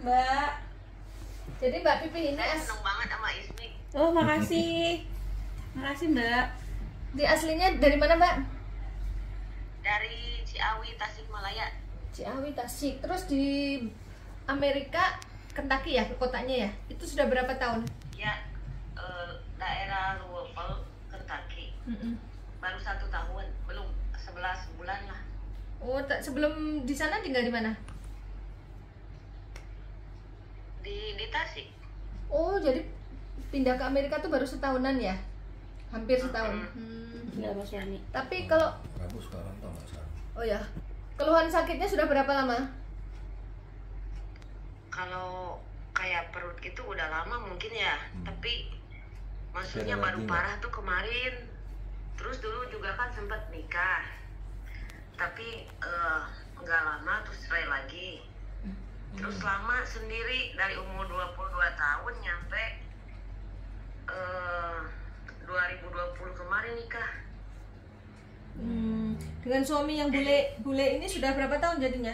Mbak. Jadi Mbak Pipi ini seneng banget sama Ismi. Oh, makasih. Makasih, Mbak. Di aslinya dari mana, Mbak? Dari Ciawi, Tasikmalaya. Ciawi, Tasik. Terus di Amerika, Kentucky ya, kotanya ya? Itu sudah berapa tahun? Ya, daerah Louisville, Kentucky. Baru 1 tahun, belum 11 bulan lah. Oh, sebelum di sana tinggal di mana? Di Tasik. Oh, jadi pindah ke Amerika tuh baru setahunan ya? Hampir setahun. Enggak Mas Yani. Tapi kalau Rabu sekarang tau nggak salah. oh ya, keluhan sakitnya sudah berapa lama? Kalau kayak perut gitu udah lama mungkin ya, tapi maksudnya Ada baru lagi parah tuh kemarin. Terus dulu juga kan sempat nikah, tapi nggak lama terus cerai lagi. Terus lama sendiri dari umur 22 tahun nyampe 2020 kemarin nikah. Dengan suami yang bule ini sudah berapa tahun jadinya?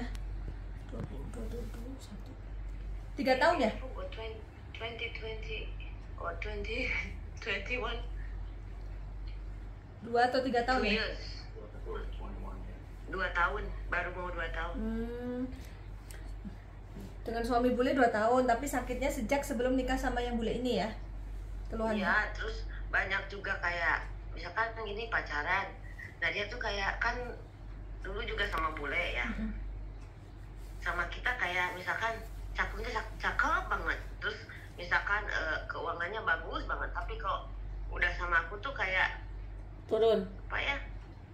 3 tahun ya? 2020 or 2021. 2 atau 3 tahun 2 ya? years. 2 tahun, baru mau 2 tahun. Dengan suami bule 2 tahun, tapi sakitnya sejak sebelum nikah sama yang bule ini ya? Keluhannya? Iya, terus banyak juga kayak misalkan gini pacaran. Nah dia tuh kayak kan dulu juga sama bule ya. Sama kita kayak misalkan cakepnya cakep banget. Terus misalkan keuangannya bagus banget, tapi kalau udah sama aku tuh kayak Turun. apa ya?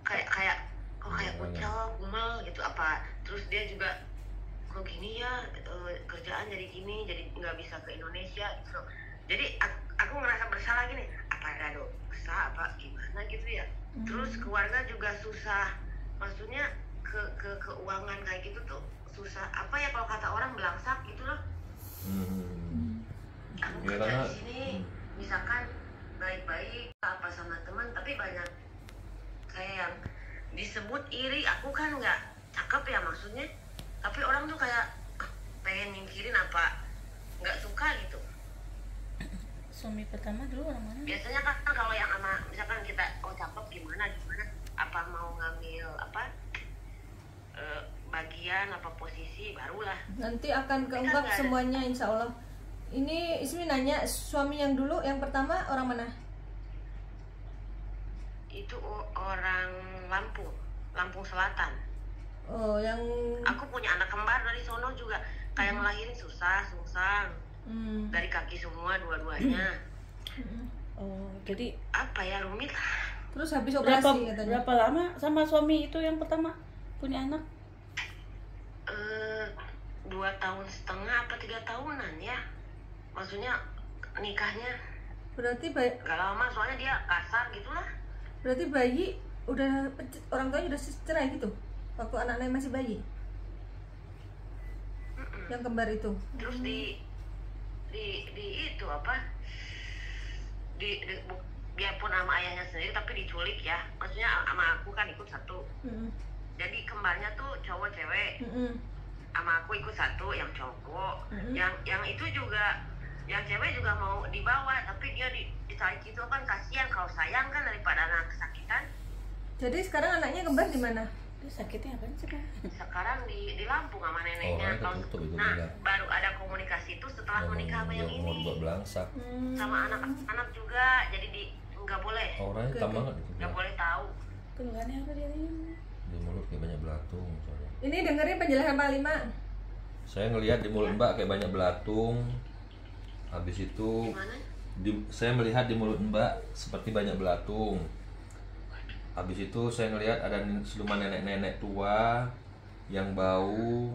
Kayak kucel, kumel gitu apa. Terus dia juga kok gini ya, kerjaan jadi gini, jadi nggak bisa ke Indonesia gitu. Jadi aku ngerasa bersalah gini, apa ada dosa apa gimana gitu ya. Terus keluarga juga susah, maksudnya keuangan kayak gitu tuh susah. Apa ya kalau kata orang belangsak gitu loh. Aku Ya, kerja karena di sini, misalkan baik-baik apa sama teman, tapi banyak kayak yang disebut iri. Aku kan nggak cakep ya maksudnya, tapi orang tuh kayak pengen nyingkirin apa nggak suka gitu. Suami pertama dulu orang mana? Biasanya kan kalau yang sama misalkan kita cakep gimana apa mau ngambil apa bagian apa posisi barulah Nanti akan keungkap semuanya insya Allah. Ini Ismi nanya, suami yang dulu, yang pertama orang mana? itu orang Lampung Selatan. Oh, yang Aku punya anak kembar dari sono juga, kayak ngelahirin susah sungsang dari kaki semua dua-duanya. Oh, jadi Apa ya, rumit lah. terus habis operasi katanya. berapa lama sama suami itu yang pertama punya anak? 2,5 tahun apa 3 tahunan ya, maksudnya nikahnya Berarti bayi, gak lama soalnya dia kasar gitulah. berarti bayi udah orang tuanya udah cerai gitu waktu anaknya masih bayi. Yang kembar itu. Terus di itu apa biarpun sama ayahnya sendiri tapi diculik ya, maksudnya sama aku kan ikut satu. Jadi kembarnya tuh cowok cewek. Sama aku ikut satu yang cowok. Yang itu juga, yang cewek juga mau dibawa, tapi dia ditarik gitu kan, kasihan. Kalau sayang kan daripada anak kesakitan. Jadi sekarang anaknya kembar di mana? Itu sakitnya apa sih, Kak? Sekarang di Lampung sama neneknya. Orangnya ketutup itu Nah, bilang. baru ada komunikasi itu setelah menikah sama yang Umur ini. buat belangsak. Sama anak-anak juga, jadi nggak boleh, Orangnya hitam banget itu. nggak boleh tahu. Keluhannya apa dia ini? Di mulut kayak banyak belatung soalnya. Ini dengerin penjelasan Pak Lima. Saya ngelihat di mulut Mbak kayak banyak belatung. Habis itu Gimana? saya melihat di mulut Mbak seperti banyak belatung. Habis itu saya ngelihat ada siluman nenek-nenek tua yang bau,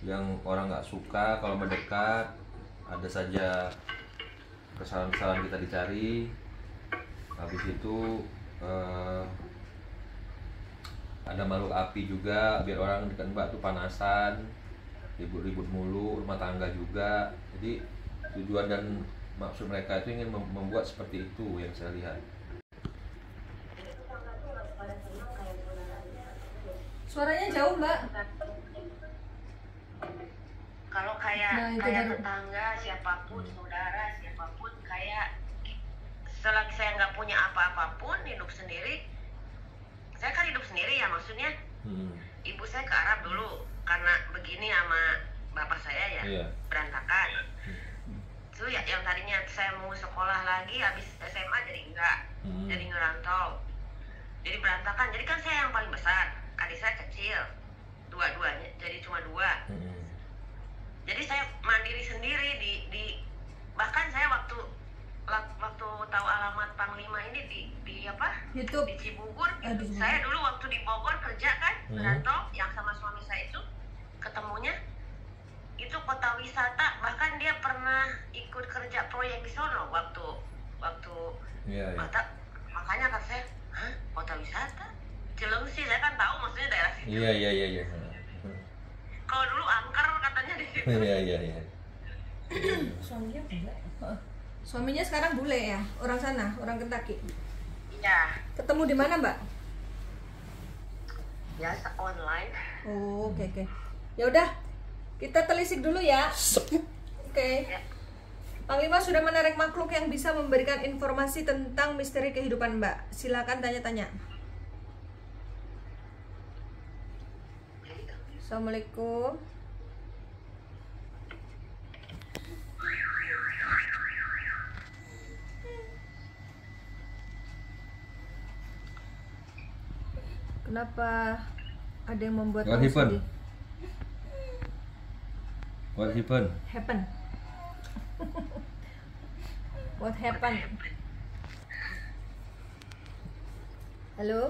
yang orang nggak suka kalau mendekat. Ada saja kesalahan-kesalahan kita dicari. Habis itu ada makhluk api juga, biar orang dekat Mbak tuh panasan, ribut-ribut mulu, rumah tangga juga. Jadi tujuan dan maksud mereka itu ingin membuat seperti itu yang saya lihat. Suaranya jauh, Mbak. kalau kayak Nah, itu kayak baru. tetangga siapapun, saudara siapapun, kayak selagi saya nggak punya apa-apapun, hidup sendiri. Saya kan hidup sendiri ya, maksudnya ibu saya ke Arab dulu karena begini sama bapak saya ya, Iya. berantakan. Itu ya yang tadinya saya mau sekolah lagi habis SMA jadi enggak, jadi ngerantau, jadi berantakan. Jadi kan saya yang paling besar, adik saya kecil, dua-duanya, jadi cuma 2. Jadi saya mandiri sendiri di bahkan saya waktu tahu alamat Panglima ini di apa? YouTube. Di Cibubur. Aduh. Saya dulu waktu di Bogor kerja kan, merantau yang sama suami saya itu ketemunya itu kota wisata, bahkan dia pernah ikut kerja proyek di sono waktu Iya. makanya kan saya, hah, kota wisata? Cilengsi, saya kan tahu maksudnya daerah situ. Iya. Kalau dulu angker katanya di situ. Iya. Suaminya enggak. Suaminya sekarang bule ya, orang sana, orang Kentucky. Iya, Ketemu di mana, Mbak? biasa online. Oh, oke. Ya udah, kita telisik dulu ya. Oke. Ya. Panglima sudah menarik makhluk yang bisa memberikan informasi tentang misteri kehidupan Mbak. Silakan tanya-tanya. Assalamualaikum. Kenapa ada yang membuat What kamu happened? sedih? What happened? Happen. What happened? Halo?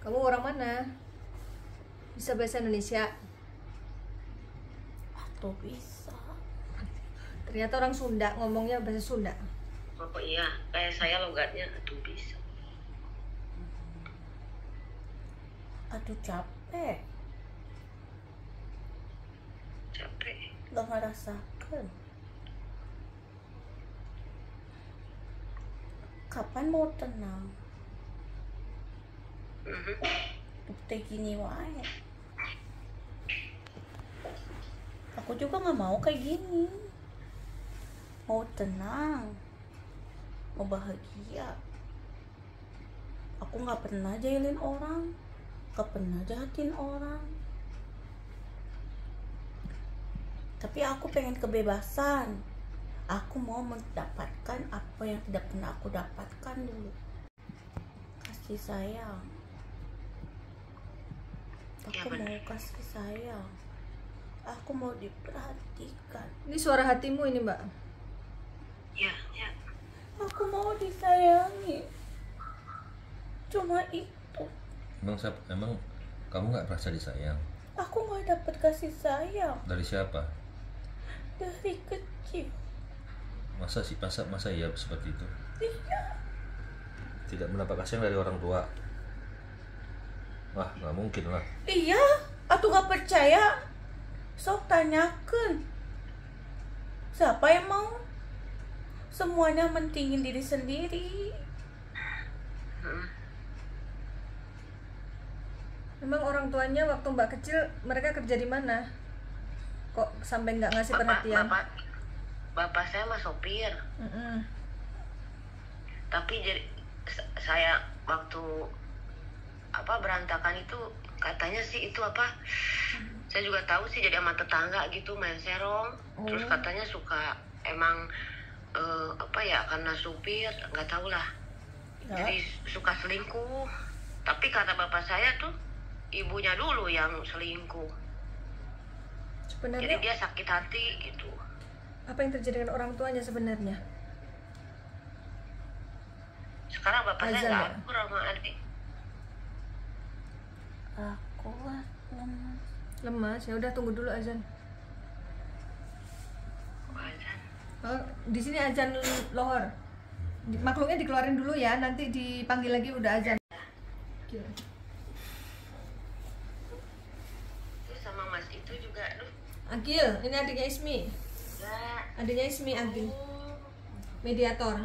Kamu orang mana? Bisa bahasa Indonesia? Atau bisa. Ternyata orang Sunda, ngomongnya bahasa Sunda. Oh iya, kayak saya logatnya aduh bisa. Aduh capek. Capek. Gak ngerasakan. Kapan mau tenang? Teh gini wae. Aku juga nggak mau kayak gini. Mau tenang, mau bahagia. Aku nggak pernah jahilin orang, nggak pernah jahatin orang. Tapi aku pengen kebebasan. Aku mau mendapatkan apa yang tidak pernah aku dapatkan dulu. Kasih sayang. Ya, Aku benar. mau kasih sayang. Aku mau diperhatikan. Ini suara hatimu ini, Mbak. Ya. Aku mau disayangi. Cuma itu. Emang kamu nggak merasa disayang? Aku nggak dapet kasih sayang Dari siapa? dari kecil. Masa iya seperti itu? Iya. Tidak mendapat kasih sayang dari orang tua? Wah, nggak mungkin lah. Iya. Atuh nggak percaya? Sok tanyakan. Siapa yang mau? Semuanya mentingin diri sendiri. Memang orang tuanya waktu Mbak kecil mereka kerja di mana? Kok sampai nggak ngasih perhatian? Bapak saya mah sopir. Mm-mm. Tapi jadi saya waktu berantakan itu katanya sih itu saya juga tahu sih, jadi sama tetangga gitu main serong. Terus katanya suka emang karena supir nggak tahu lah, jadi suka selingkuh. Tapi kata bapak saya tuh ibunya dulu yang selingkuh, jadi Sebenarnya dia sakit hati gitu. apa yang terjadi dengan orang tuanya sebenarnya? Sekarang bapak saya Azan nggak ya? akur sama adik. Aku lemas. Lemas. Ya udah, tunggu dulu azan. Azan. Oh, di sini azan lohor. Makhluknya dikeluarin dulu ya, nanti dipanggil lagi udah azan. Gila. Terus sama mas itu juga, aduh. Agil, ini adiknya Ismi. Ya. Adiknya Ismi, Agil. Mediator.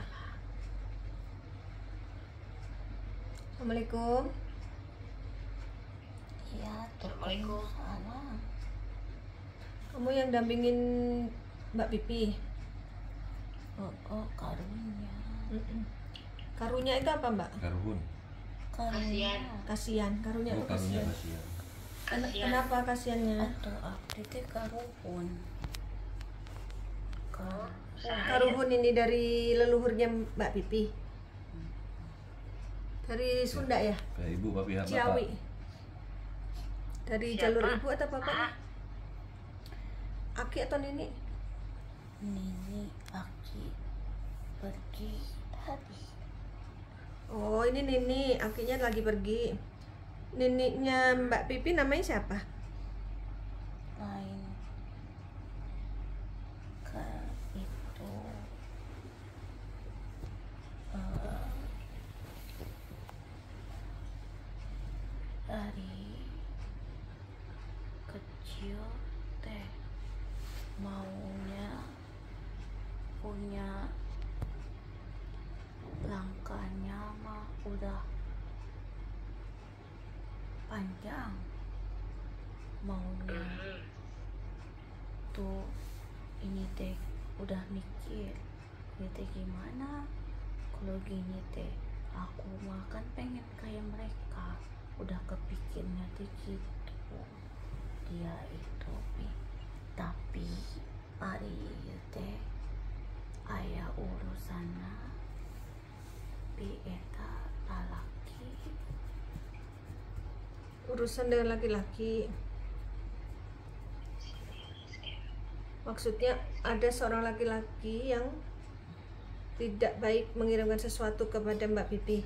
Assalamualaikum. Iya, tuh. Assalamualaikum. Salam. Kamu yang dampingin Mbak Pipi. Oh, karunya. Karunya itu apa, Mbak? Karuhun. Karunya. Kasihan. Karunya itu Karunya kasihan. kasihan. Kenapa kasihannya? Atau update karuhun. Karuhun ini dari leluhurnya Mbak Pipi. Dari Sunda ya? Kayak ibu papi bapak. Ciawi. Dari Siapa? jalur ibu atau bapaknya? Aki atau Nini? Nini Aki pergi tadi. Oh, ini Nini, Akinya lagi pergi. Nininya Mbak Pipi namanya siapa? Lain ke itu dari kecil teh maunya punya langkahnya mah udah panjang, maunya tuh ini teh udah mikir ini teh gimana kalau gini teh, aku mah kan pengen kayak mereka, udah kepikirnya teh gitu dia itu tapi hari teh aya urusanna pi eta lalaki. Urusan dengan laki-laki. Maksudnya ada seorang laki-laki yang tidak baik mengirimkan sesuatu kepada Mbak Pipi.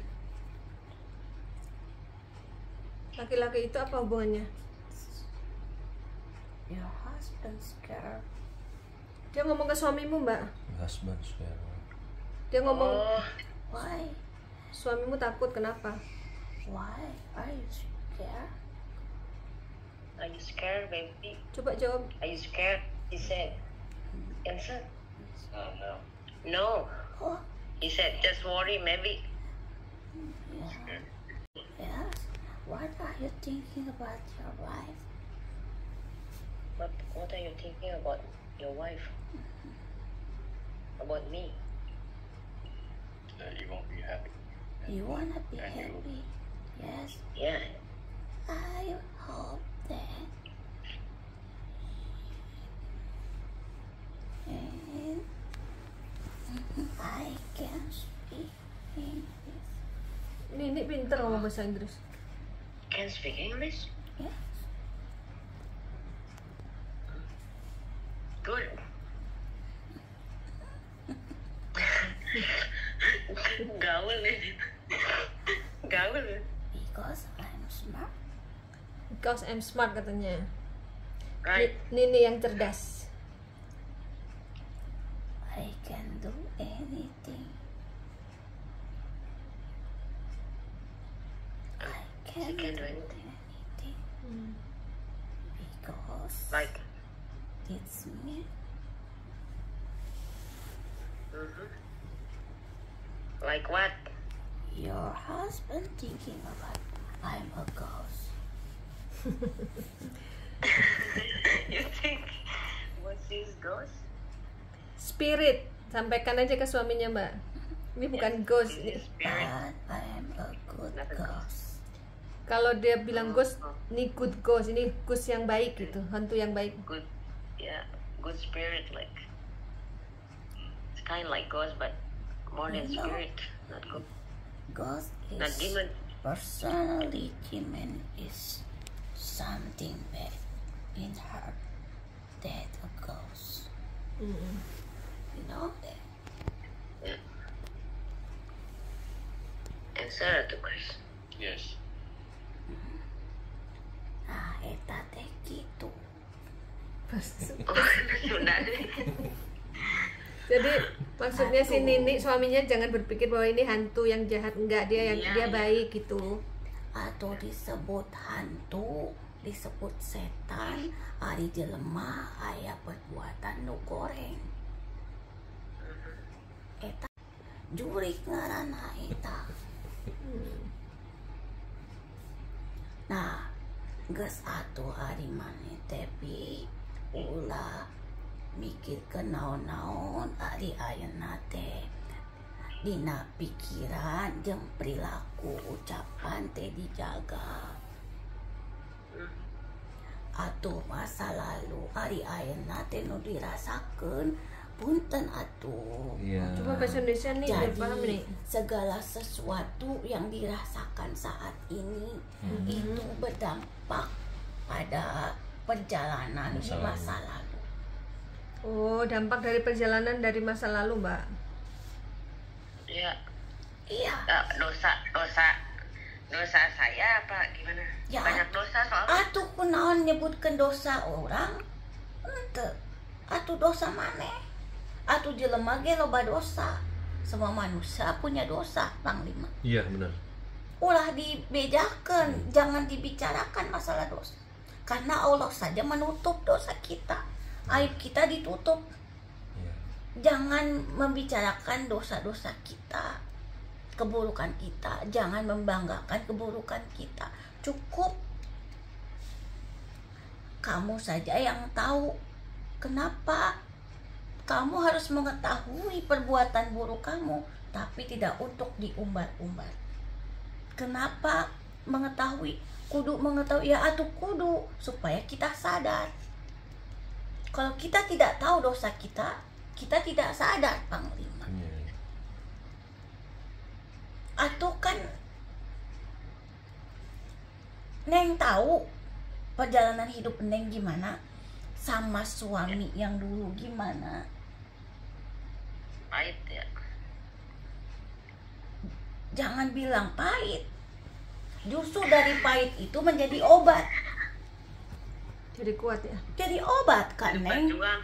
Laki-laki itu apa hubungannya? Your husband scared. Dia ngomong ke suamimu, Mbak. Husband sekarang. Dia ngomong, Oh, Why? suamimu takut, kenapa? Why are you scared? are you scared, baby? Coba jawab. Are you scared? He said. Answer. No. No. Oh, He said, just worry, maybe. yeah. Yes. What are you thinking about your wife? What are you thinking about your wife? About me? You won't be happy. You wanna be And you- happy? Yes. Yeah. I hope that. And I can speak English. Nini pinter ngomong bahasa Inggris. Can speak English? Yes. Good. Gaul ini. Gaul. Because I'm smart. Because I'm smart katanya. Right. Nini yang cerdas. I can do anything. I can, can do do anything. anything. Because Like. it's me. Like what? Your husband thinking about I'm a ghost. You think what's his ghost? Spirit. Sampaikan aja ke suaminya, Mbak. Ini bukan ghost. His spirit. But I am a good Not a ghost. Kalau dia bilang ghost, ini good ghost. Ini ghost yang baik gitu. Hantu yang baik. Good. Yeah. Good spirit. Like. It's kind of like ghost, but more than No. spirit. Not good. Ghost Not is demon. personally demon is something bad in her that a ghost. You know that. Yeah. Answer to question. Yes. Nah, eta teh gitu. Oh, sudah. Jadi maksudnya si Nini suaminya jangan berpikir bahwa ini hantu yang jahat, enggak, dia yang Iya, dia iya. baik gitu. Atau disebut hantu, disebut setan, ari jelema aya perbuatan nu goreng. Eta jurik ngaranna eta. Nah, geus atuh ari maneh teh pi ulah mikir ke naon-naon ari ayeuna teh dina pikiran jeung perilaku ucapan teh dijaga. Atuh masa lalu ari ayeuna teh nu dirasakeun punten atuh. Iya. Coba bahasa Indonesia nih biar paham Jadi nih. segala sesuatu yang dirasakan saat ini itu berdampak pada perjalanan di masa lalu. Oh, dampak dari perjalanan dari masa lalu, Mbak. Iya. Iya. Dosa saya apa gimana? Ya. Banyak dosa soalnya. Atuh kunaon nyebutkeun dosa orang? Henteu. Atuh dosa maneh? Atuh jelema ge loba dosa. Semua manusia punya dosa, Panglima. Iya benar. Ulah dibejakeun, jangan dibicarakan masalah dosa. Karena Allah saja menutup dosa kita. Aib kita ditutup. Iya. Jangan membicarakan dosa-dosa kita, keburukan kita. Jangan membanggakan keburukan kita. Cukup kamu saja yang tahu. Kenapa kamu harus mengetahui perbuatan buruk kamu, tapi tidak untuk diumbar-umbar. Kenapa mengetahui? Kudu mengetahui, ya atuh kudu, supaya kita sadar. Kalau kita tidak tahu dosa kita, kita tidak sadar, Panglima. Iya. Atau kan Neng tahu perjalanan hidup Neng gimana, sama suami yang dulu gimana. Pahit ya. Jangan bilang pahit. Justru dari pahit itu menjadi obat. Jadi kuat ya. Jadi obat kan, Neng. Berjuang.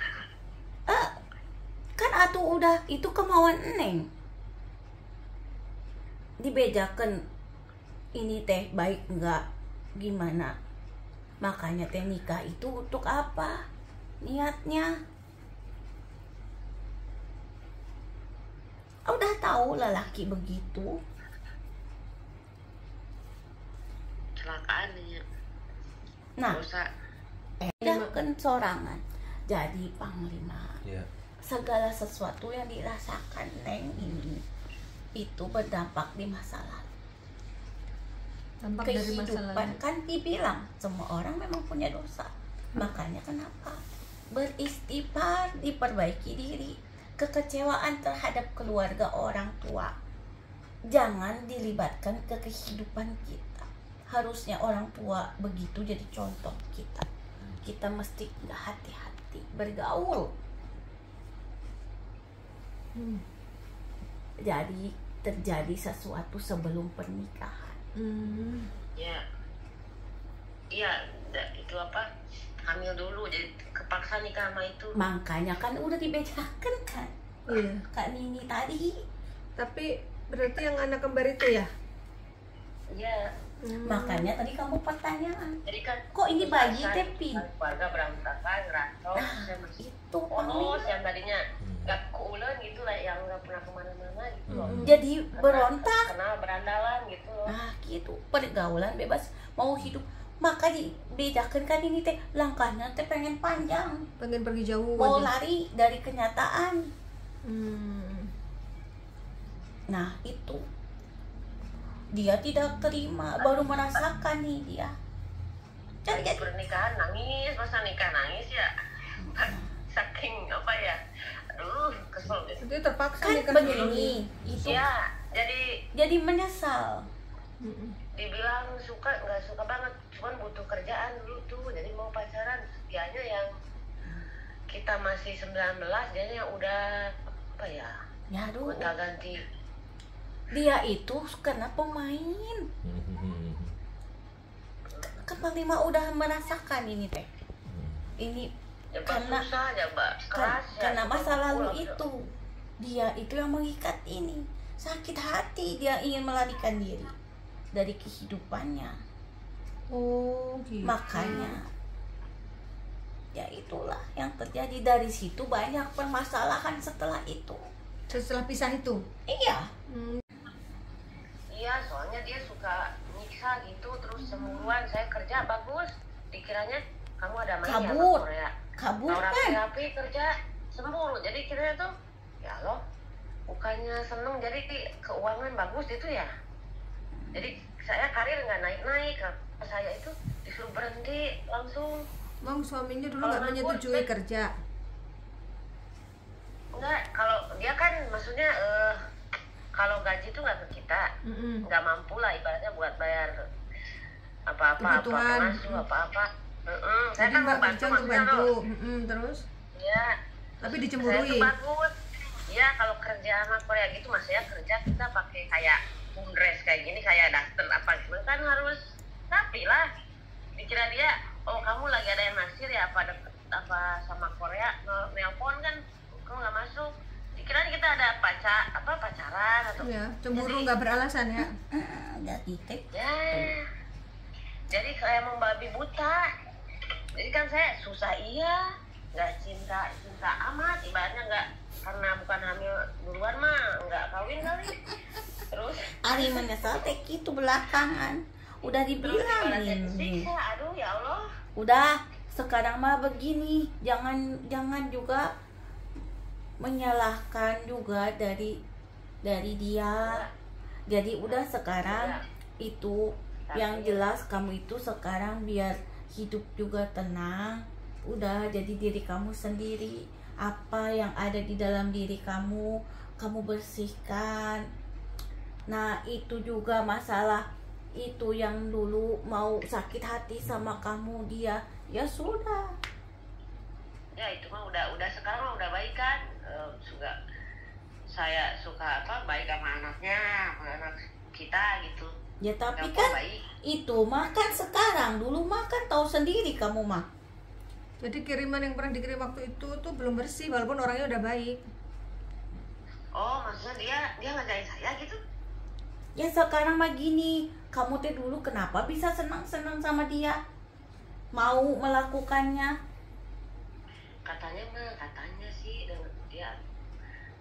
Kan atuh udah itu kemauan Neng. Dibejakan ini teh baik enggak gimana. Makanya teh nikah itu untuk apa? Niatnya. Udah tahu lelaki begitu. Kecelakaan ya. Nah, Dosa. kan sorangan. Jadi Panglima, Iya. segala sesuatu yang dirasakan Neng ini itu berdampak di masa lalu. Dampak dari masa Kehidupan lalu. kan dibilang semua orang memang punya dosa. Makanya kenapa beristighfar, diperbaiki diri. Kekecewaan terhadap keluarga orang tua jangan dilibatkan ke kehidupan kita. Harusnya orang tua begitu jadi contoh kita. Kita mesti nggak hati-hati bergaul. Jadi terjadi sesuatu sebelum pernikahan. Ya. Iya, itu apa? Hamil dulu jadi kepaksa nikah sama itu. Makanya kan udah dibedakan kan, Iya. Kak Nini tadi. Tapi berarti yang anak kembar itu ya? Iya. Makanya tadi kamu pertanyaan, Jadi kan kok ini bayi saya- teh pin? keluarga berantakan, ngerantau, saya masih Itu polos Panglima. yang tadinya gak keulen gitu lah, yang gak pernah kemana-mana gitu loh. Jadi berontak. Kenal berandalan gitu loh. Nah gitu, pergaulan bebas, mau hidup. Maka dibedakan kan ini teh langkahnya teh pengen panjang, Pengen pergi jauh mau aja. lari dari kenyataan. Nah itu dia tidak terima, baru merasakan nih dia. Jadi Pernikahan nangis, masa nikah nangis ya. Saking apa ya, aduh kesel gitu. Itu terpaksa kan nikah begini, itu Ya, jadi menyesal. dibilang suka nggak suka banget, cuman butuh kerjaan dulu tuh, jadi mau pacaran dianya yang kita masih 19, dianya yang udah apa ya, Ya aduh, gonta ganti. dia itu karena pemain. Kan Panglima udah merasakan ini teh. Ini Ya Karena- susah aja mbak, keras ya. karena masa lalu Pulang, itu dia itu yang mengikat ini. Sakit hati, dia ingin melarikan diri dari kehidupannya. Oh gitu. Makanya ya itulah yang terjadi. Dari situ banyak permasalahan setelah itu. Setelah pisah itu. Iya, Iya, soalnya dia suka nyiksa gitu, terus cemburuan. Saya kerja bagus, dikiranya kamu ada main ya Kabur. ke Korea. kabur Kalau kan. rapi-rapi kerja semburu. Jadi kita tuh ya Allah, bukannya seneng jadi keuangan bagus itu ya. Jadi saya karir nggak naik-naik, saya itu disuruh berhenti langsung. Bang, suaminya dulu Kalau nggak nganggur, menyetujui kerja. Enggak, kalau dia kan maksudnya kalau gaji itu nggak ke kita, Mm-mm. nggak mampu lah ibaratnya buat bayar apa-apa, Kebutuhan. pengasuh apa-apa. Saya Jadi kan mbak membantu kerja untuk maksudnya bantu. loh. Terus Iya. tapi Saya dicemburui. tuh bagus. Iya, kalau kerja sama Korea gitu, maksudnya kerja kita pakai kayak dress kayak gini, kayak daster apa gitu kan harus rapi lah. Dikira dia, oh kamu lagi ada yang naksir ya apa sama Korea, nelpon kan, kamu nggak masuk. Dikira kita ada pacaran atau Ya, cemburu Jadi- nggak beralasan ya. Nggak titik. ya. Jadi kayak membabi buta. Jadi kan saya susah iya, nggak cinta amat, ibaratnya nggak, karena bukan hamil duluan mah nggak kawin kali. Terus Ari menyesal teh gitu belakangan. Udah ibaratnya dibilangin. disiksa, aduh ya Allah. Udah, sekarang mah begini, jangan juga menyalahkan juga dari dia. Jadi udah sekarang itu yang jelas kamu itu sekarang biar hidup juga tenang. Udah jadi diri kamu sendiri. Apa yang ada di dalam diri kamu bersihkan. Nah, itu juga masalah itu yang dulu mau sakit hati sama kamu dia. Ya sudah. Ya itu mah udah sekarang mah udah baik kan. Saya suka baik sama anaknya, sama anak kita gitu. Ya tapi Gampang kan baik. itu mah kan sekarang, dulu mah kan tahu sendiri kamu mah. Jadi kiriman yang pernah dikirim waktu itu tuh belum bersih walaupun orangnya udah baik. Oh, maksudnya dia ngajarin saya gitu? Ya sekarang mah gini, kamu teh dulu kenapa bisa senang-senang sama dia? Mau melakukannya? Katanya sih dengan dia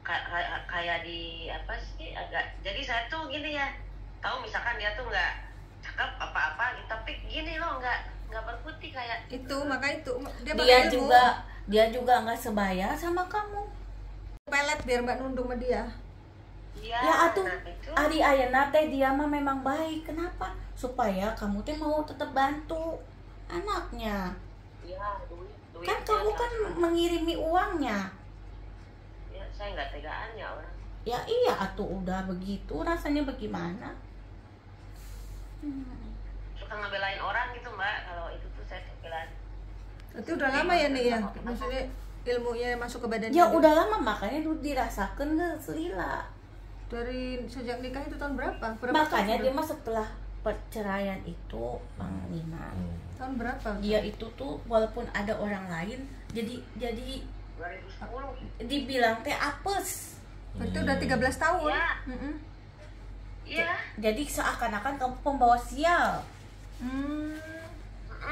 kayak di apa sih agak, jadi saya tuh gini ya, tahu misalkan dia tuh nggak cakep apa-apa gitu, tapi gini loh nggak berputih kayak Itu maka itu dia Dia pakai ilmu. juga nggak sebaya sama kamu. Pelet biar mbak nundung sama dia. iya. Ya atuh, Nah, itu Ari ayeuna teh dia mah memang baik. Kenapa? Supaya kamu teh mau tetap bantu anaknya. ya duit Kan kamu kan mengirimi uangnya. ya, saya nggak tegaan ya orang. Ya iya atuh udah begitu rasanya bagaimana? Suka ngebelain orang gitu mbak, kalau itu tuh saya tuh belain. Berarti udah lama ya nih ya. Maksudnya ilmunya masuk ke badan Ya dia. udah lama makanya dulu dirasakan ke Selila. Dari sejak nikah itu tahun berapa? Makanya tahun dia mah setelah perceraian itu Panglima. tahun berapa? Dia itu tuh walaupun ada orang lain jadi 2010. dibilang teh apes. Berarti udah 13 tahun. Ya. Mm-mm. Iya. Jadi seakan-akan kamu pembawa sial.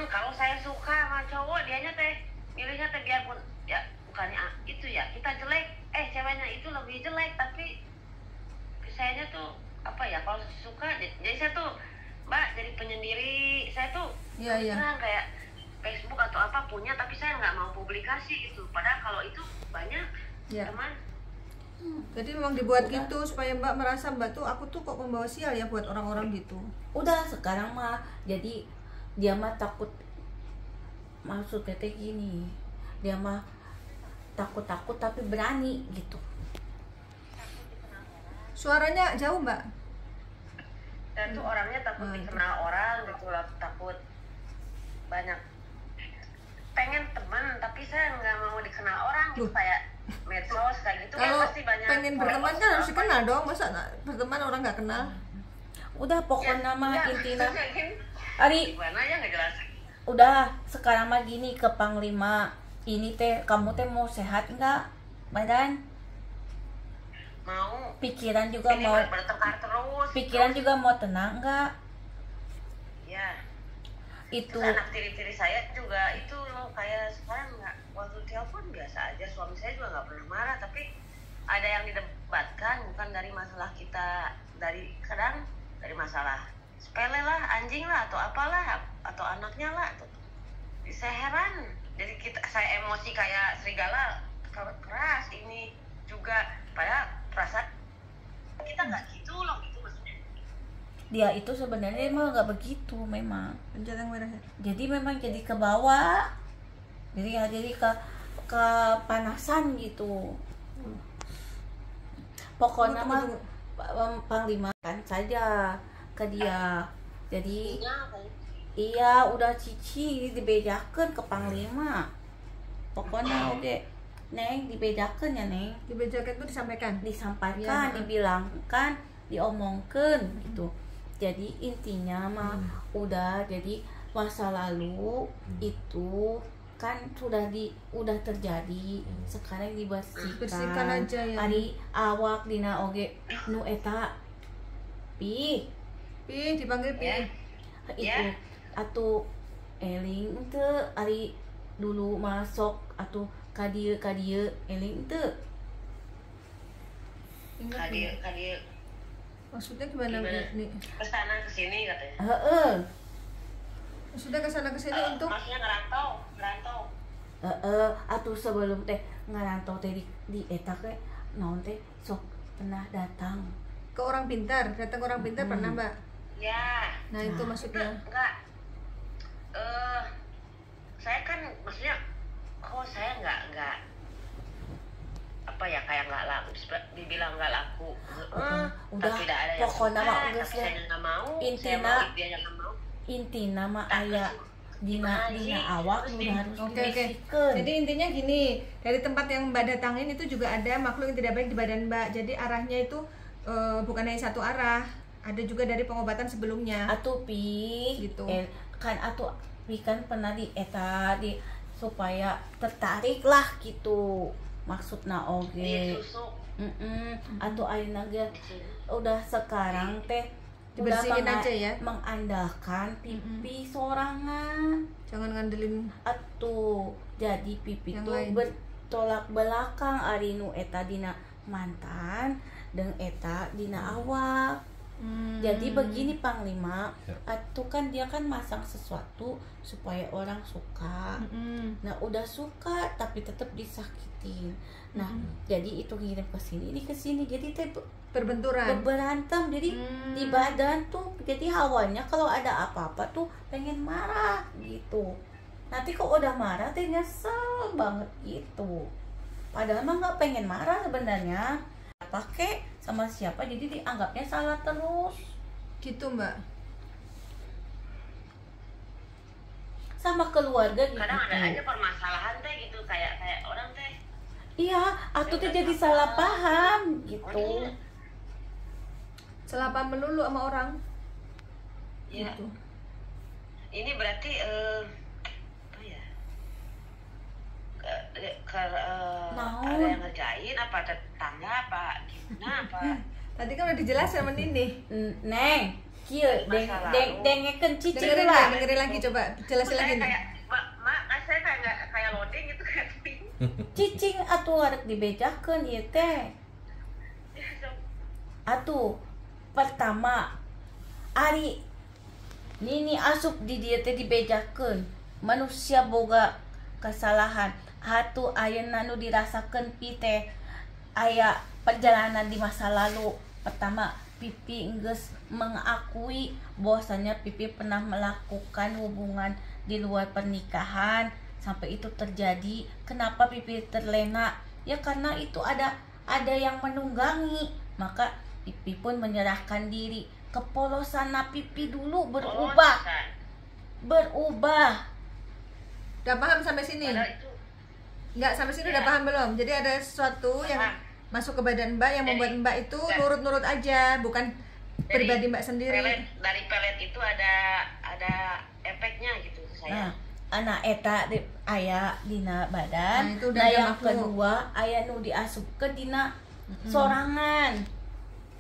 Kalau saya suka sama cowok, dianya teh milihnya teh biarpun ya bukannya itu ya kita jelek, ceweknya itu lebih jelek, tapi sayanya tuh apa ya, kalau suka jadi saya tuh mbak jadi penyendiri. Saya tuh Iya, iya. terang kayak Facebook atau apa punya, tapi saya nggak mau publikasi gitu, padahal kalau itu banyak Iya. teman. Jadi memang dibuat Udah. gitu supaya mbak merasa mbak tuh aku tuh kok pembawa sial ya buat orang-orang gitu. Udah sekarang mah jadi dia mah takut, maksud teteh gini, dia mah takut tapi berani gitu. Suaranya jauh mbak. Saya tuh orangnya takut dikenal orang gitu lah, takut banyak, pengen teman tapi saya nggak mau dikenal orang gitu. Loh. Kayak medsos kayak gitu kan Kalau pasti banyak pengen berteman kan harus dikenal dong. Masa berteman orang nggak kenal? Udah pokoknya mah ya, intinya gini. Ari Gimana ya nggak jelas. udah sekarang mah gini ke Panglima, ini teh kamu teh mau sehat nggak badan, Mau pikiran juga ini mau bertengkar terus. pikiran juga mau tenang nggak? Ya. Itu Terus anak tiri-tiri saya juga itu loh, kayak sekarang nggak, waktu telepon biasa aja, suami saya juga nggak pernah marah, tapi ada yang didebatkan bukan dari masalah kita, dari kadang dari masalah sepele lah, anjing lah atau apalah atau anaknya lah. Saya heran jadi saya emosi kayak serigala keras ini juga, padahal perasaan kita nggak gitu loh, gitu maksudnya. Dia itu sebenarnya emang nggak begitu memang. Pencet yang merah ya. Jadi memang jadi ke bawah, jadi ke panasan gitu. Pokoknya mah Panglima kan saja ke dia. Jadi iya udah cici dibedakan ke Panglima. Pokoknya oke Neng dibedakan ya Neng. Dibedakan itu disampaikan, Iya. dibilangkan, diomongkan gitu. Jadi intinya mah udah, jadi masa lalu itu kan udah terjadi, sekarang Bersihkan dibersihkan aja ya. hari awak dina oge nu eta pi Pi dipanggil Pi. Ya. itu Ya. atuh eling teu ari dulu masuk atuh kadieu eling teu. Ingat Kadir nggak? Maksudnya gimana Gimana? nih? kesana kesini katanya. Heeh. Sudah kesana kesini untuk Maksudnya ngerantau. Atuh sebelum teh ngarantau teh di eta ke naon teh sok pernah datang. ke orang pintar, datang ke orang pintar pernah Mbak? Ya. Nah itu maksudnya. Enggak. Saya kan maksudnya, saya nggak apa ya, kayak nggak laku, dibilang nggak laku. Udah, Tapi tidak ada yang pokoknya suka, mah tapi geus saya nggak mau. intina- Saya mau, dia yang nggak mau. Intina mah Tak, aya dina awak Terus udah harus Oke. dibersihkeun. Jadi intinya gini, dari tempat yang Mbak datangin itu juga ada makhluk yang tidak baik di badan Mbak. Jadi arahnya itu bukan hanya satu arah, ada juga dari pengobatan sebelumnya. Atuh pi Gitu. kan atuh pi kan pernah di eta di supaya tertarik lah gitu maksudna oge. Ditusuk. Atuh ayeuna ge udah sekarang teh udah Dibersihin aja ya. mengandalkan pipi sorangan. Jangan ngandelin Atuh jadi pipi Yang tuh lain. bertolak belakang ari nu eta dina mantan dan eta dina awak. Jadi begini Panglima, Ya. atuh kan dia kan masang sesuatu supaya orang suka. Nah udah suka tapi tetap disakitin. Nah jadi itu ngirim ke sini, ini ke sini, jadi teh berbenturan. berantem. Jadi di badan tuh jadi hawanya kalau ada apa-apa tuh pengen marah gitu. Nanti kok udah marah teh nyesel banget gitu. Padahal mah nggak pengen marah sebenarnya. Pakai sama siapa jadi dianggapnya salah terus. Gitu Mbak. Sama keluarga gitu. Kadang ada aja permasalahan teh gitu, kayak orang teh. Iya, atuh teh jadi salah paham gitu. Oh, iya. Salah paham melulu sama orang. Ya. Gitu. Ini berarti apa ya? Naon? Ada yang ngerjain apa tetangga apa gimana apa? Tadi kan udah dijelasin sama Nini. Neng, kieu Masa lalu. dengekeun cicing Dengerin lah. dengerin lagi coba, jelasin lagi nih. Kayak saya kayak nggak kayak loading gitu kayak ping. Cicing atuh arek dibejakeun ieu teh. Atuh pertama ari Nini asup di dia teh dibejakeun. Manusia boga kesalahan. Atuh ayeuna nu dirasakeun pi teh aya perjalanan di masa lalu. Pertama, Pipi geus mengakui bahwasanya Pipi pernah melakukan hubungan di luar pernikahan sampai itu terjadi. Kenapa Pipi terlena? Ya karena itu ada yang menunggangi. Maka Pipi pun menyerahkan diri. Kepolosan Pipi dulu berubah. Udah paham sampai sini? Padahal itu Enggak, sampai sini udah Ya. paham belum? Jadi ada sesuatu yang Paham. masuk ke badan Mbak yang Jadi, membuat Mbak itu ya. nurut-nurut aja, bukan pribadi Mbak sendiri. Dari pelet itu ada efeknya gitu Nah, saya. anak eta aya dina badan. Nah, itu udah Nah, ada yang makhluk. kedua aya nu diasupkeun dina sorangan.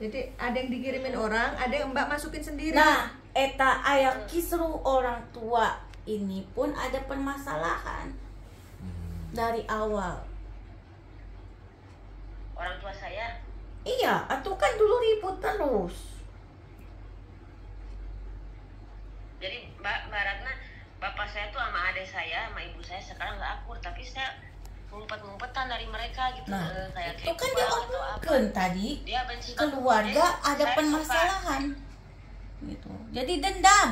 Jadi ada yang dikirimin orang, ada yang Mbak masukin sendiri. Nah, eta aya kisruh orang tua ini pun ada permasalahan dari awal. Orang tua saya Iya, atuh kan dulu ribut terus. jadi Mbak Ratna bapak saya tuh sama adik saya sama ibu saya sekarang nggak akur, tapi saya ngumpet-ngumpetan dari mereka gitu. Nah, kayak itu kan kepo atau diomongkan apa. tadi. Dia benci Keluarga banget. ada Saya permasalahan. Gitu. Jadi dendam.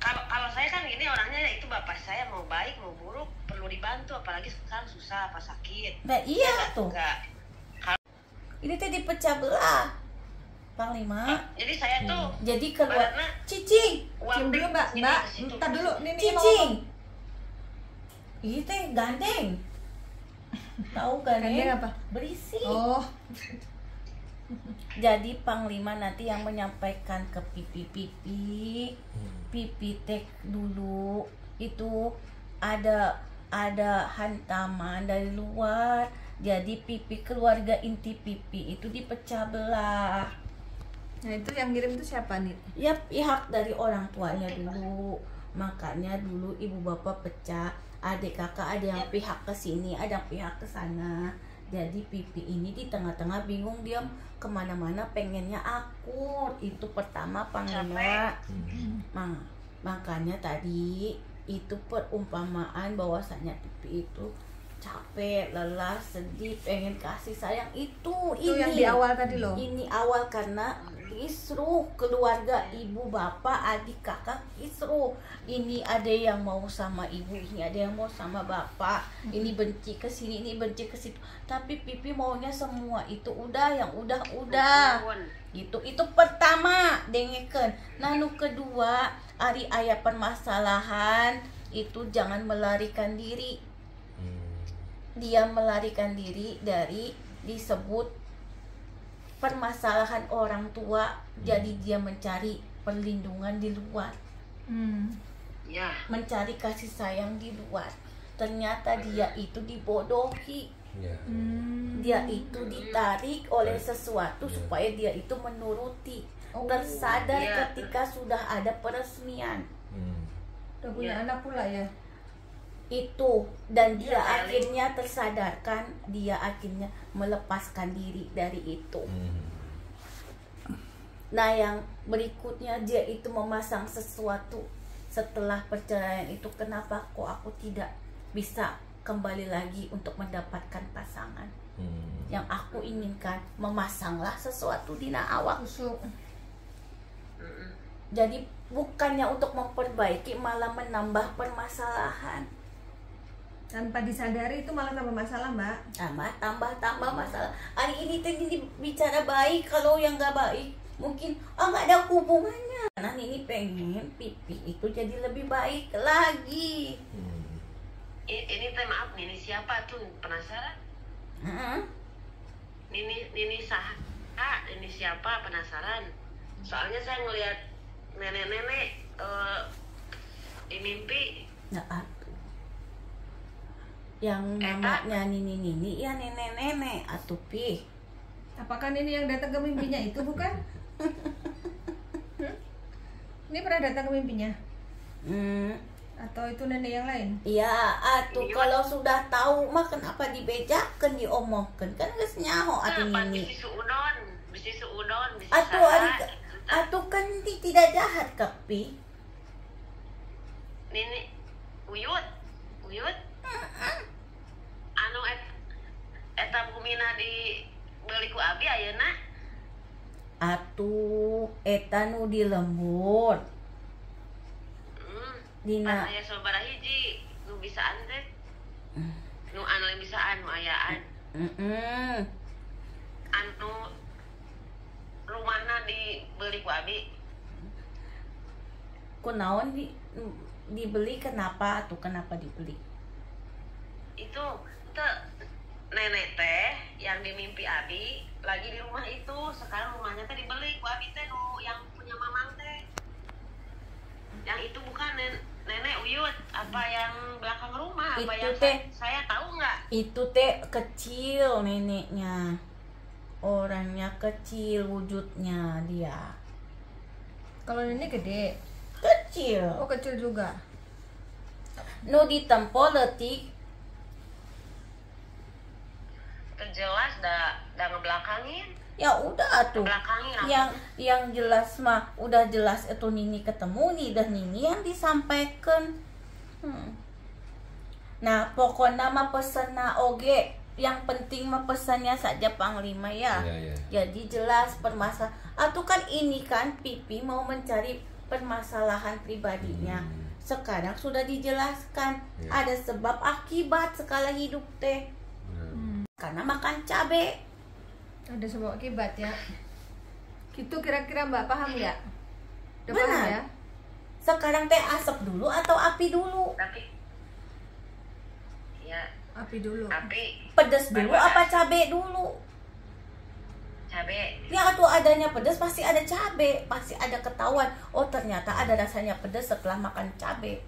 Kalau saya kan gini orangnya, itu bapak saya mau baik mau buruk perlu dibantu, apalagi sekarang susah apa sakit. Nah, iya tuh. Enggak. Ini teh dipecah belah, Panglima. Jadi saya tuh Jadi keluar karena cicing, Cium dulu mbak, ntar dulu, nih cicing. Ini teh gandeng. Tahu gandeng? Gandeng apa? Berisi. Oh, Jadi Panglima nanti yang menyampaikan ke pipi teh dulu itu ada hantaman dari luar. Jadi pipi keluarga inti pipi itu dipecah belah. nah itu yang ngirim itu siapa nih? Ya pihak dari orang tuanya dulu. Makanya dulu ibu bapak pecah. Adik kakak ada yang pihak ke sini, ada yang pihak ke sana. Jadi pipi ini di tengah-tengah bingung, dia kemana-mana pengennya akur. Itu pertama Panglima. Makanya tadi itu perumpamaan bahwasanya pipi itu capek, lelah, sedih, pengen kasih sayang. Itu Yang ini di awal tadi loh. ini awal karena kisruh keluarga, ibu bapak adik kakak kisruh. Ini ada yang mau sama ibu, ini ada yang mau sama bapak, ini benci ke sini, ini benci ke situ. Tapi pipi maunya semua itu udah, yang udah gitu. Itu pertama dengekeun. Nah nu kedua, ari aya permasalahan itu jangan melarikan diri. Dia melarikan diri dari disebut permasalahan orang tua, jadi dia mencari perlindungan di luar, ya mencari kasih sayang di luar. Ternyata dia itu dibodohi, dia itu ditarik oleh sesuatu supaya dia itu menuruti. Tersadar ketika sudah ada peresmian. Udah punya anak pula ya. Itu, dan dia akhirnya tersadarkan, dia akhirnya melepaskan diri dari itu. Nah yang berikutnya, dia itu memasang sesuatu setelah perceraian itu. Kenapa kok aku tidak bisa kembali lagi untuk mendapatkan pasangan? Yang aku inginkan, memasanglah sesuatu di awak. Jadi bukannya untuk memperbaiki, malah menambah permasalahan. Tanpa disadari itu malah tambah masalah mbak. Tambah masalah. Hari ini teh bicara baik, kalau yang nggak baik mungkin nggak ada hubungannya. Nah ini pengen pipi itu jadi lebih baik lagi. Ini teh maaf, Nini siapa tuh, penasaran? Nini sah, ini siapa, penasaran? Soalnya saya ngelihat nenek-nenek di mimpi. Nah, yang namanya Nini ya nenek-nenek atuh pi. Apakah ini yang datang ke mimpinya itu bukan? Ini pernah datang ke mimpinya? Atau itu nenek yang lain? Iya, atuh kalau sudah tahu mah kenapa dibejakeun diomongkeun, kan geus nyaho atuh Nini. Bisi suudon, Atuh kan tidak jahat Kapi. Nini Uyut. Anu eta bumina di beli ku abi ayeuna. Atuh eta nu di lembur. Dina aya sabaraha hiji nu bisaan teh. Nu anu bisaan nu ayaan. Anu rumahna dibeli ku abi. Kunaon dibeli, kenapa tuh, kenapa dibeli? Itu nenek teh yang di mimpi abi lagi di rumah itu, sekarang rumahnya teh dibeli ku abi teh nu yang punya mamang teh. Yang itu bukan nenek Uyut, apa yang belakang rumah, apa itu yang teh saya tahu nggak? Itu teh kecil neneknya, orangnya kecil wujudnya dia. Kalau nenek gede. Kecil. Oh kecil juga. Nu ditempo leutik. itu jelas dah ngebelakangin. Ya udah tuh. Belakangin aku. Yang jelas mah udah jelas itu Nini ketemu nih dan Nini yang disampaikan. Nah, pokoknya mah pesenna oge yang penting mah pesannya saja Panglima ya. Jadi jelas permasalahan. Atuh kan ini kan Pipi mau mencari permasalahan pribadinya. Sekarang sudah dijelaskan ada sebab akibat sekala hidup teh. Karena makan cabe. Ada sebab akibat ya. Gitu kira-kira Mbak paham nggak? Udah Benar. paham ya? Sekarang teh asap dulu atau api dulu? Tapi ya Api dulu. Pedas dulu apa cabe dulu? cabe. Ya tuh adanya pedas pasti ada cabe, pasti ada ketahuan. Oh ternyata ada rasanya pedas setelah makan cabe.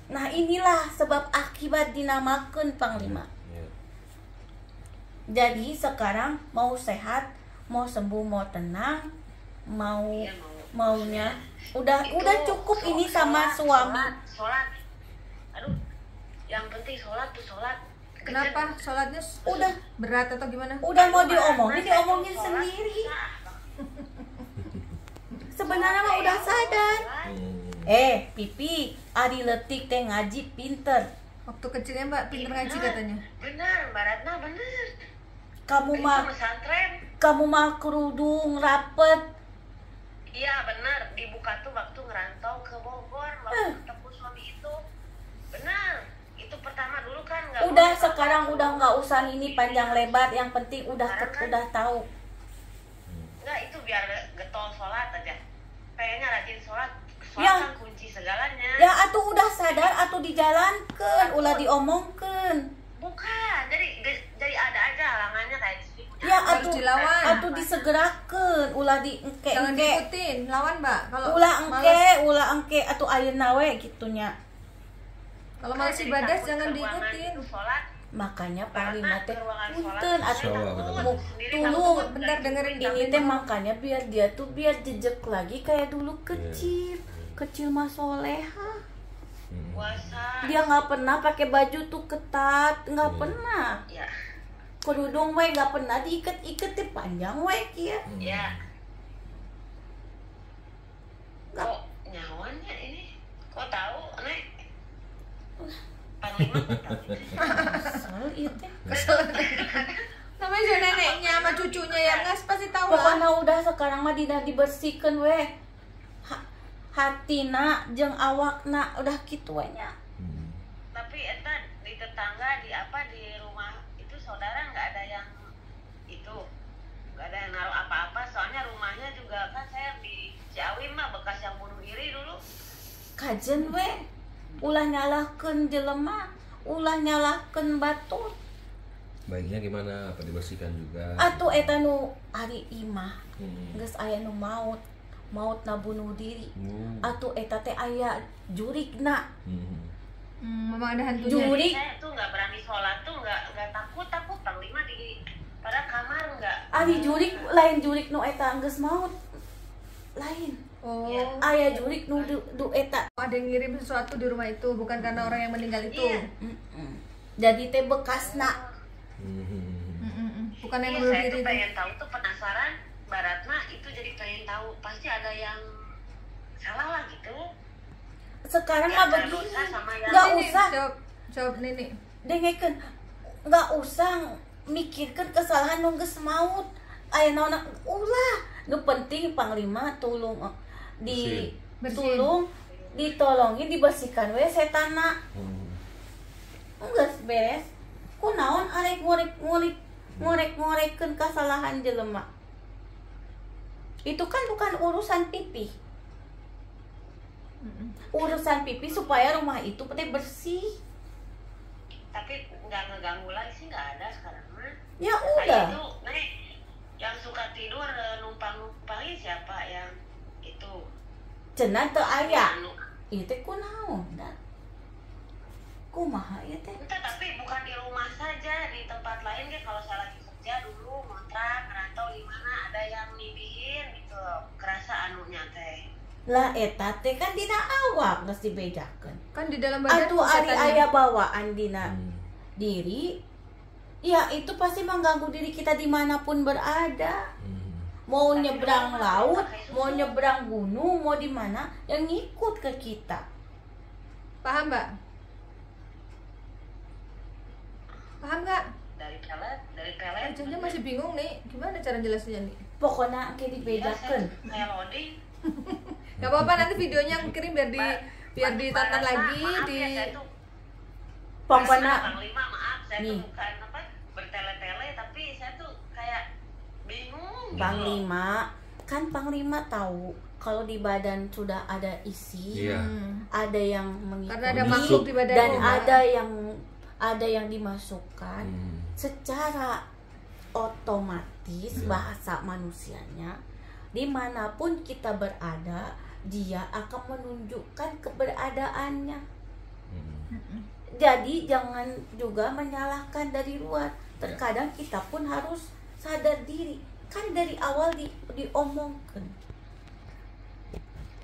Nah inilah sebab akibat dinamakan Panglima. Jadi sekarang mau sehat, mau sembuh, mau tenang, maunya udah cukup ini sama suami. Sholat. Aduh, yang penting sholat tuh sholat. Kenapa sholatnya Udah berat atau gimana? Udah mau diomongin sendiri. Sebenarnya mah udah sadar. Pipi, Ari letik teh ngaji pinter. Waktu kecilnya Mbak pinter ngaji katanya. Benar, Mbak Ratna benar. Kamu mah kerudung rapet. Iya benar, dibuka tuh waktu ngerantau ke Bogor, waktu ketemu suami itu. Benar. Itu pertama dulu kan nggak. Udah sekarang udah nggak usah ini panjang lebar, yang penting udah tahu. Enggak, itu biar getol sholat aja. Pengennya rajin sholat. Sholat Ya. kan kunci segalanya. Ya atuh udah sadar, atuh dijalankan, ulah diomongkan. Bukan, jadi ada aja halangannya kayak di sini. Ya Harus dilawan. atuh disegerakan, ulah di Jangan engke. diikutin, lawan Mbak. Kalau Ulah males- engke atuh ayeuna we gitunya. Kalau malas ibadah jangan diikutin. Sholat. Makanya Panglima teh Ruangan sholat. punten atuh Betul. tulung Bentar dengerin ini teh makanya biar dia tuh biar jejak lagi kayak dulu kecil mah soleha. Puasa. Dia nggak pernah pakai baju tuh ketat, nggak pernah. Ya. Kerudung we nggak pernah diikat teh panjang we kia. Ya. Kok nyawannya ini? Kok tahu, Nek? Panglima kok tahu? Soal itu teh. Namanya juga neneknya sama cucunya yang ngas pasti tahu lah. Pokoknya udah sekarang mah dina dibersihkan we. Hatina jeung awakna udah kitu we nya. Tapi eta di tetangga di rumah itu saudara nggak ada yang itu, nggak ada yang naruh apa-apa. Soalnya rumahnya juga kan saya di Ciawi mah bekas yang bunuh diri dulu. Kajen we. Ulah nyalahkeun jelema, ulah nyalahkeun batu. Baiknya gimana? Apa dibersihkan juga? Atuh eta nu ari imah. Geus aya nu maut na bunuh diri. Atuh eta teh aya jurigna. Memang ada hantunya. Jurik. Saya tuh nggak berani sholat tuh nggak takut Panglima di pada kamar nggak. Ari jurik lain jurik nu eta geus maut. Lain. Oh, Aya jurik nu du eta. ada yang ngirim sesuatu di rumah itu, bukan karena orang yang meninggal itu. Iya. Jadi teh bekasna. Bukan yang Iya, bunuh saya diri tuh itu. pengen tahu tuh penasaran Mbak Ratna itu jadi pengen tahu pasti ada yang salah lah gitu. Sekarang Ya, mah nggak begini. usah sama yang- Enggak Ini, usah. Jawab Nini. Dengekeun. Enggak usah mikirkeun kesalahan nu geus maut. Aya naon ulah. Nu penting Panglima tulung Bersihin. ditolongin dibersihkan we setana. Geus beres. Kunaon arek ngorek-ngorekeun kesalahan jelema. Itu kan bukan urusan Pipi. Urusan Pipi supaya rumah itu teh bersih. Tapi nggak ngeganggu lagi sih, nggak ada sekarang mah. Ya Kayak udah. itu, Nek, yang suka tidur numpang-numpangin siapa yang itu? Cenah teu aya. Anu. Ieu teh kunaon da? Kumaha ieu teh? Entah, tapi bukan di rumah saja, di tempat lain kan kalau saya lagi kerja dulu ngontrak ngerantau di mana ada yang nidihin gitu, kerasa anunya teh. Lah eta teh kan dina awak geus dibedakeun. Kan di dalam badan Atuh ari setannya. aya bawaan dina diri Ya itu pasti mengganggu diri kita dimanapun berada. Mau nyebrang laut, mau nyebrang gunung, mau di mana, yang ngikut ke kita. Paham Mbak? Paham nggak? Dari pelet Jangan masih bingung nih, gimana cara jelasnya nih? Pokoknya kayak dibedakan. kayak loading. Gak apa-apa, nanti videonya aku kirim biar ditonton lagi di. Pokoknya Panglima, maaf, saya nih. tuh bukan apa bertele-tele, tapi saya tuh kayak bingung. Panglima, kan Panglima tahu kalau di badan sudah ada isi, Iya. ada yang mengikuti, Karena ada makhluk di badan dan Mbak. ada yang dimasukkan secara otomatis bahasa manusianya. Dimanapun kita berada, dia akan menunjukkan keberadaannya. Jadi jangan juga menyalahkan dari luar. Terkadang kita pun harus sadar diri. Kan dari awal diomongkan.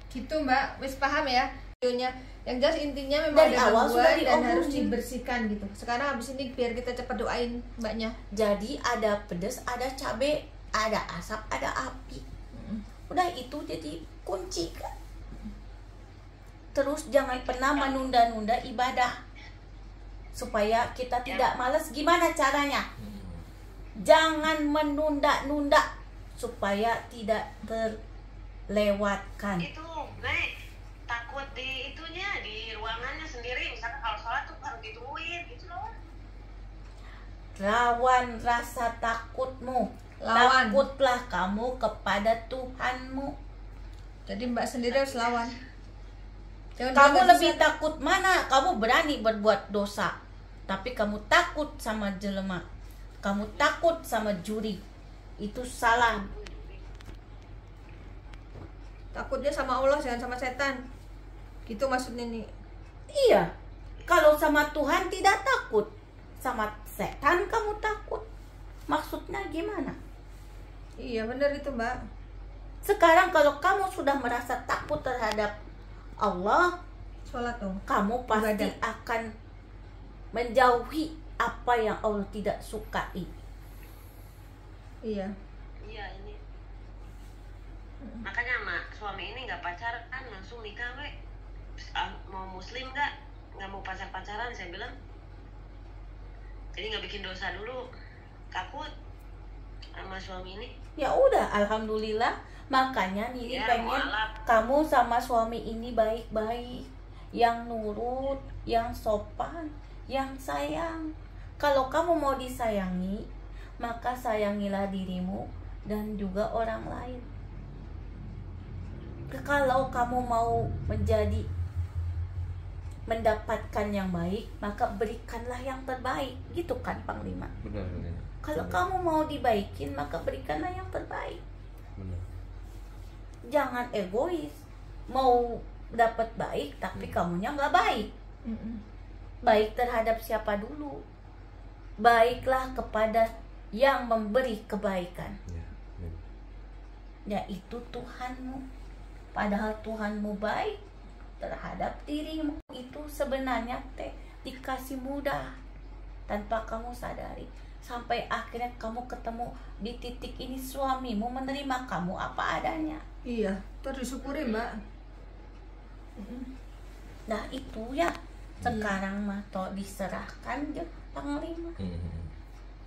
Gitu Mbak, wis paham ya videonya. Yang jelas intinya memang Dari ada awal sudah gangguan dan diomongin. harus dibersihkan gitu. Sekarang habis ini biar kita cepat doain Mbaknya. Jadi ada pedas, ada cabai, ada asap, ada api. Udah itu jadi kunci kan. Terus jangan pernah menunda-nunda ibadah. Supaya kita tidak malas. Gimana caranya? Jangan menunda-nunda supaya tidak terlewatkan. Itu, Nek, takut di itunya, di ruangannya sendiri. Misalkan kalau sholat tuh harus ditungguin gitu loh. Lawan rasa takutmu. Lawan. Takutlah kamu kepada Tuhanmu. Jadi Mbak sendiri harus lawan. Jangan Kamu bilang lebih bisa. takut mana? Kamu berani berbuat dosa, tapi kamu takut sama jelema. Kamu takut sama juri. Itu salah. Takutnya sama Allah, jangan sama setan. Gitu maksudnya nih. Iya. Kalau sama Tuhan tidak takut. Sama setan kamu takut. Maksudnya gimana? Iya benar itu Mbak. Sekarang kalau kamu sudah merasa takut terhadap Allah, Sholat dong. kamu pasti Ibadah. akan menjauhi apa yang Allah tidak sukai. Iya. Iya ini. Makanya sama suami ini nggak pacaran, langsung nikah, we. Mau muslim nggak mau pacaran, saya bilang. Jadi nggak bikin dosa dulu, takut sama suami ini. Ya udah, alhamdulillah. Makanya Nini Ya, pengen mualaf. kamu sama suami ini baik-baik, yang nurut, yang sopan, yang sayang. Kalau kamu mau disayangi, maka sayangilah dirimu dan juga orang lain. Kalau kamu mau mendapatkan yang baik, maka berikanlah yang terbaik. Gitu kan Panglima? Benar. Kalau kamu mau dibaikin, maka berikanlah yang terbaik. Benar. Jangan egois. Mau dapat baik tapi kamunya nggak baik. Baik terhadap siapa dulu? Baiklah kepada yang memberi kebaikan, yaitu Tuhanmu. Padahal Tuhanmu baik terhadap dirimu. Itu sebenarnya dikasih mudah tanpa kamu sadari. Sampai akhirnya kamu ketemu di titik ini, suamimu menerima kamu apa adanya. Iya, terus disyukuri Mbak. Nah itu ya. Sekarang mah toh diserahkan je Panglima.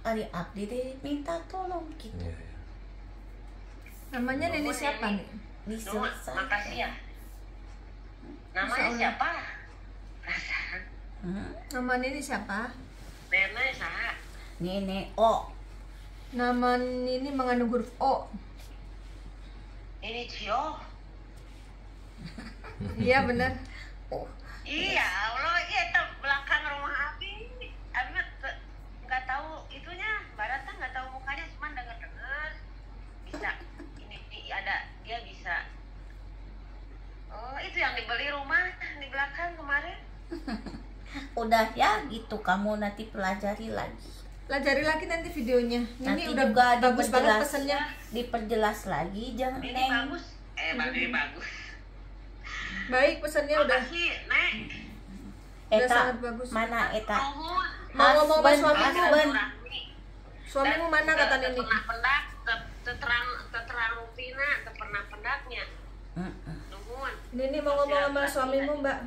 Ari abdi deh minta tolong gitu. Namanya nenek siapa nih? Numa, Diselesaikan. makasih ya. Namanya siapa? Nama nenek siapa? Nenek Saha. Nenek O. Nama ini mengandung huruf O. Ini Cio. Iya benar. Oh, Iya, Allah, iya itu belakang rumah Abi. Abi mah nggak tahu itunya, Barata nggak tahu mukanya, cuma dengar-dengar. Bisa ini ada dia bisa. Oh, itu yang dibeli rumah di belakang kemarin. udah ya gitu, kamu nanti pelajari lagi. Pelajari lagi nanti videonya. Nanti Ini udah juga bagus banget diperjelas, pesannya. diperjelas lagi jangan Ini Neng. bagus. Ini bagus. Baik pesannya udah. Makasih, Nek. Udah Eta sangat bagus. mana eta? Nuhun. Mau ngomong sama Husband, suamimu? husband. Rahmi. Suamimu mana kata Nini? Pernah pendak, terang pina, pernah pendaknya. Nuhun. Nini mau ngomong sama suamimu, Mbak.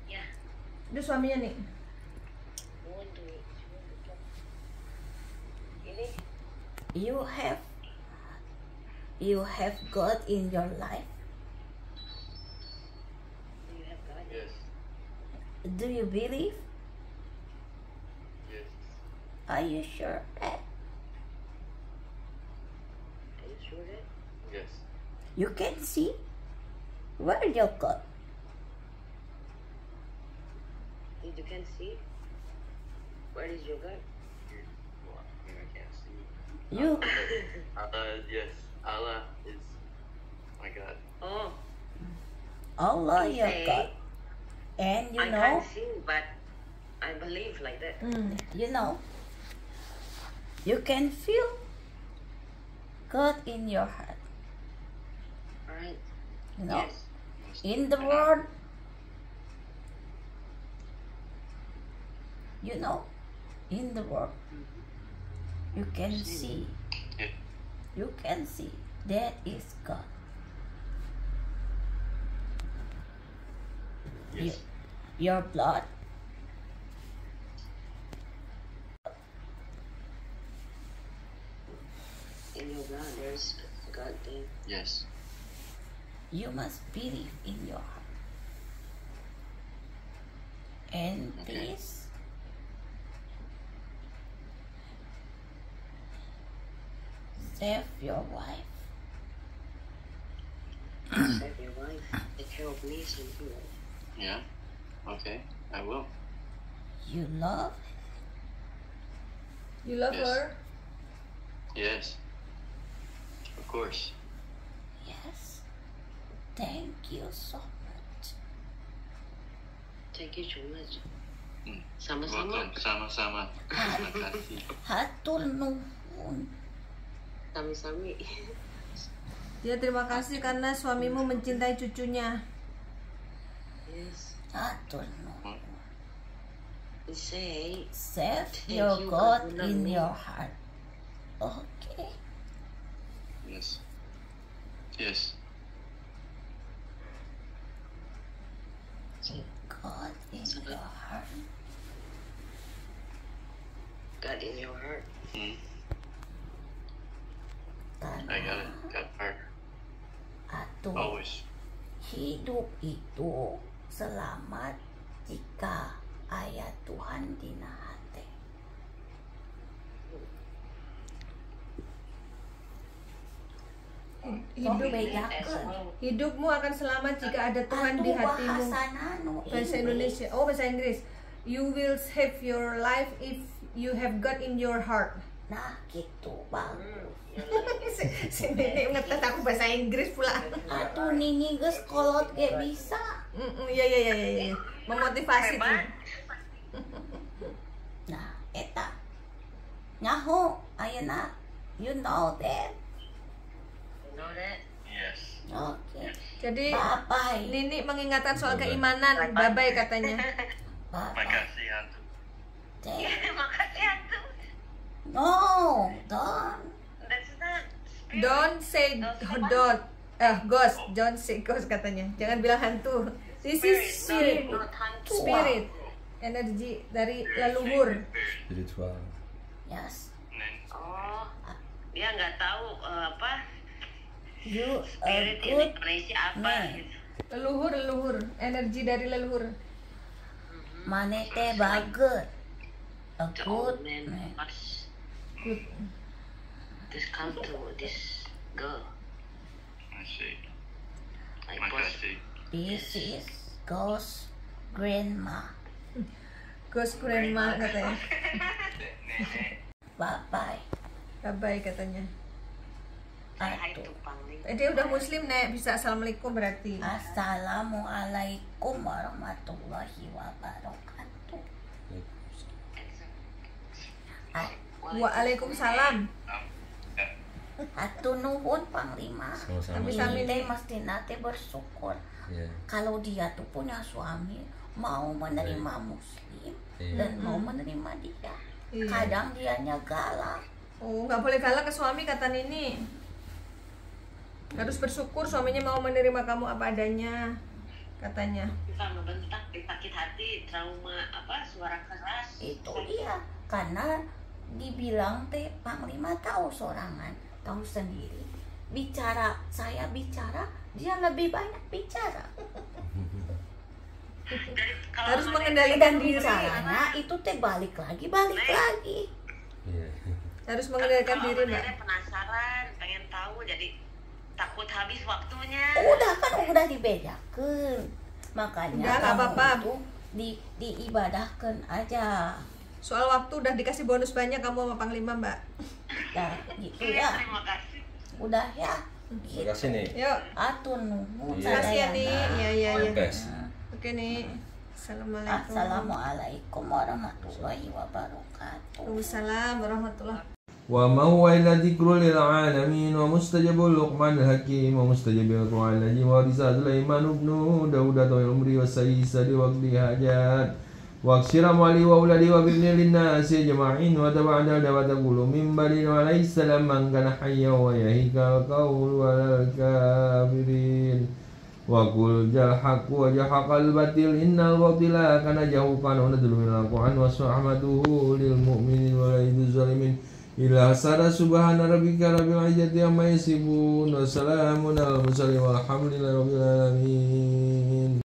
Ya. Itu suaminya nih. Ini You have God in your life. you have God. Yes. Do you believe? Yes. Are you sure that Are you sure that? Yes. you can see where your God? You can see. Where is your God? Well, I mean, I can't see. You Yes. Allah is my God. Oh, Allah your Okay. God. And you I know, can't see, but I believe like that. you can feel God in your heart. Right. You know, Yes. in the world, in the world, you can see, that is God. Yes. Your blood, In your blood, there's God there. Yes. you must believe in your heart. And Okay. this save your wife. Save your wife. Take care of me, something like that. Yeah. Okay. I will. You love, You love Yes. her? Yes. Of course. yes. Thank you so much. Thank you so much. Hmm. Sama-sama. Welcome. Sama-sama. Terima kasih. Hatur nuhun. Sami-sami. Ya terima kasih karena suamimu mencintai cucunya. Yes. Hatur nuhun. We say, Save Thank your you, God Kak in Nami. your heart. Okay. Yes. Yes. God in your heart. God in your heart. Hmm. I got it. Got part. Atuh, Always. hidup itu selamat jika ayat Tuhan dina hati. Sok bedakeun. Hidupmu akan selamat jika ada Tuhan di Atuh hatimu. bahasa nanu Bahasa Indonesia. Oh, bahasa Inggris. You will save your life if you have God in your heart. Nah gitu bagus. Si Nenek ngetes aku bahasa Inggris pula. Atuh nini geus kolot ge bisa. Iya. Memotivasi tuh. Hebat. Nah eta nyaho ayeuna you know that. You know that? Yes. Oke. Jadi Bye bye. Nini mengingatkan soal keimanan. Bye-bye katanya. Bye bye. Makasih Hantu. Makasih Hantu. No, don't. That's not spirit. Don't say ghost. Don't say ghost katanya. Jangan bilang hantu. This is spirit. Not hantu. Spirit. Energi dari leluhur. Spiritual. Yes. Oh, dia nggak tahu apa You a spirit in good Indonesia apa man. gitu. Leluhur. Energi dari leluhur. Mane teh bagus. A The good old man man. must Good. this come to this girl. I see. Like was Makasih. This is ghost grandma. Ghost grandma katanya. Bye bye. Bye-bye katanya. hai Atuh. to Pangling. Dia udah muslim, Nek. Bisa assalamualaikum berarti. Assalamualaikum warahmatullahi wabarakatuh. Waalaikumsalam. Atuh nuhun Panglima. Sama-sama. Sami-sami. Teh mesti nate bersyukur. Iya. Kalau dia tuh punya suami mau menerima muslim Iya. dan mau menerima dia. Iya. Kadang dianya galak. Oh, nggak boleh galak ke suami kata Nini. Harus bersyukur suaminya mau menerima kamu apa adanya, katanya. Bukan membentak, sakit hati, trauma, suara keras. Itu dia, karena dibilang teh Panglima tahu sorangan, tahu sendiri. Saya bicara, dia lebih banyak bicara. Jadi, Harus ada mengendalikan Dan diri. bicaranya itu teh balik lagi. Iya. Harus mengendalikan kalau diri, Mbak. Nenek penasaran, pengen tahu, jadi takut habis waktunya. Udah dibedakan. Makanya Udah, nggak kamu apa-apa. itu diibadahkan aja. Soal waktu udah dikasih bonus banyak kamu sama Panglima, Mbak. Nah, gitu Iya, ya. terima kasih. Udah ya. Terima kasih nih. Yuk, Atur nuhun Iya. makasih ya, Ni. sadayana. Iya. Podcast. Oke, Nih. Assalamualaikum. Assalamualaikum warahmatullahi wabarakatuh. Waalaikumsalam warahmatullahi. وما هو إلا ذكر للعالمين ومستجب لقمان الحكيم ومستجب القرآن النجيم ورزاق سليمان بن داود طويل العمر والسيسر وقت حاجات واكسر أموالي وأولادي وابن للناس أجمعين وتبعد دعوة كل منبر وعليه السلام من كان حيا ويهيك القول على الكافرين وقل جاء الحق وجحق الباطل إن الباطل كان زهوقا ونزل من القرآن ورحمته للمؤمنين ولا يزيد الظالمين إلى سارة سبحان ربك رب العزة عما يصفون وسلام على المرسلين والحمد لله رب العالمين.